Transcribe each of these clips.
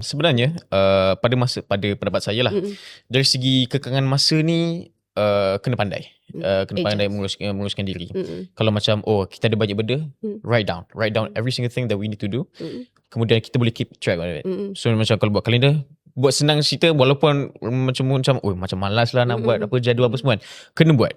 Sebenarnya pada pendapat saya lah, dari segi kekangan masa ni kena pandai. Kena pandai menguruskan diri. Kalau macam kita ada banyak benda, write down every single thing that we need to do. Kemudian kita boleh keep track of it. So macam kalau buat kalender, buat senang cerita, walaupun macam malas lah nak buat apa jadual apa semua kan, kena buat.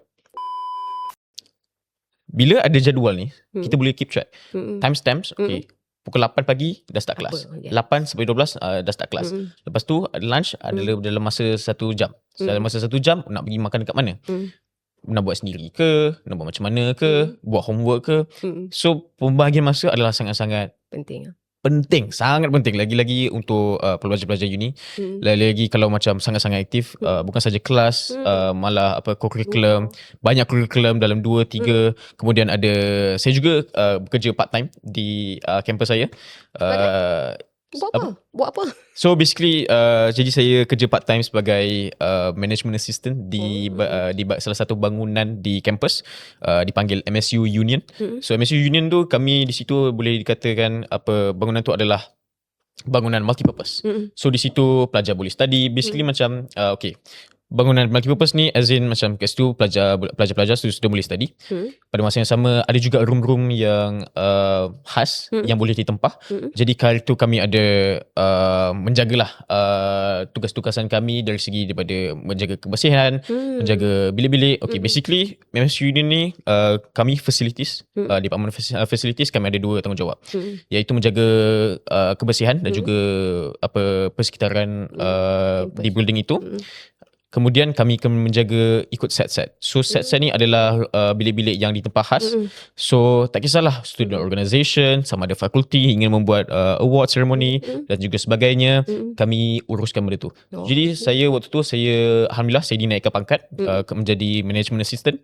Bila ada jadual ni, kita boleh keep track. Timestamps, okay. Pukul 8 pagi dah start kelas. 8 sampai 12 dah start kelas. Lepas tu lunch adalah dalam masa 1 jam. Dalam masa 1 jam nak pergi makan dekat mana? Nak buat sendiri ke? Nak buat macam mana ke? Buat homework ke? So pembahagian masa adalah sangat-sangat penting, sangat penting. Lagi-lagi untuk pelajar-pelajar uni. Lagi-lagi kalau macam sangat-sangat aktif, bukan saja kelas, malah co-curriculum, banyak curriculum dalam 2-3. Kemudian ada, saya juga bekerja part time di kampus saya. Buat apa? So basically jadi saya kerja part time sebagai management assistant di salah satu bangunan di kampus, dipanggil MSU Union. So MSU Union tu, kami di situ boleh dikatakan bangunan tu adalah bangunan multipurpose. So di situ pelajar boleh study, basically macam bangunan multipurpose ni as in macam kat situ pelajar-pelajar sudah boleh study. Pada masa yang sama ada juga room-room yang khas yang boleh ditempah. Jadi kali tu kami ada menjagalah tugas-tugasan kami dari segi daripada menjaga kebersihan, menjaga bilik-bilik. Okay, basically MSU Union ni kami facilities, department facilities kami ada 2 tanggungjawab. Iaitu menjaga kebersihan dan juga persekitaran di building itu. Kemudian kami akan menjaga ikut set-set. So set-set ni adalah bilik-bilik yang ditempah khas. So tak kisahlah student organisation, sama ada fakulti ingin membuat award ceremony dan juga sebagainya, kami uruskan benda tu. Jadi saya waktu tu, alhamdulillah saya dinaikkan pangkat menjadi management assistant.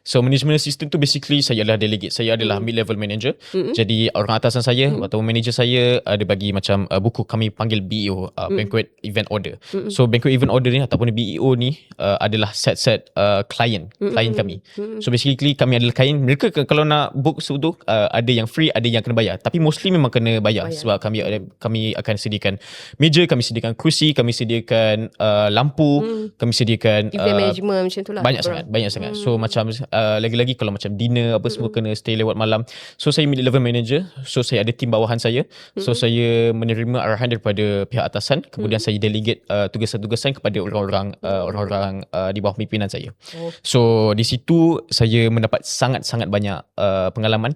So management assistant tu basically saya adalah delegate. Saya adalah mid-level manager. Jadi orang atasan saya atau manager saya ada bagi macam buku, kami panggil BEO, Banquet Event Order. So Banquet Event Order ni ataupun BEO ni adalah set-set klien kami. So basically kami adalah klien. Mereka kalau nak book tu ada yang free, ada yang kena bayar. Tapi mostly memang kena bayar. Sebab kami akan sediakan meja, kami sediakan kerusi, kami sediakan lampu, kami sediakan event management macam tu lah. Banyak sangat. So macam lagi-lagi kalau macam dinner apa semua kena stay lewat malam. So saya mid-level manager. So saya ada tim bawahan saya. So saya menerima arahan daripada pihak atasan. Kemudian saya delegate tugasan-tugasan kepada orang-orang di bawah pimpinan saya. So di situ saya mendapat sangat-sangat banyak pengalaman.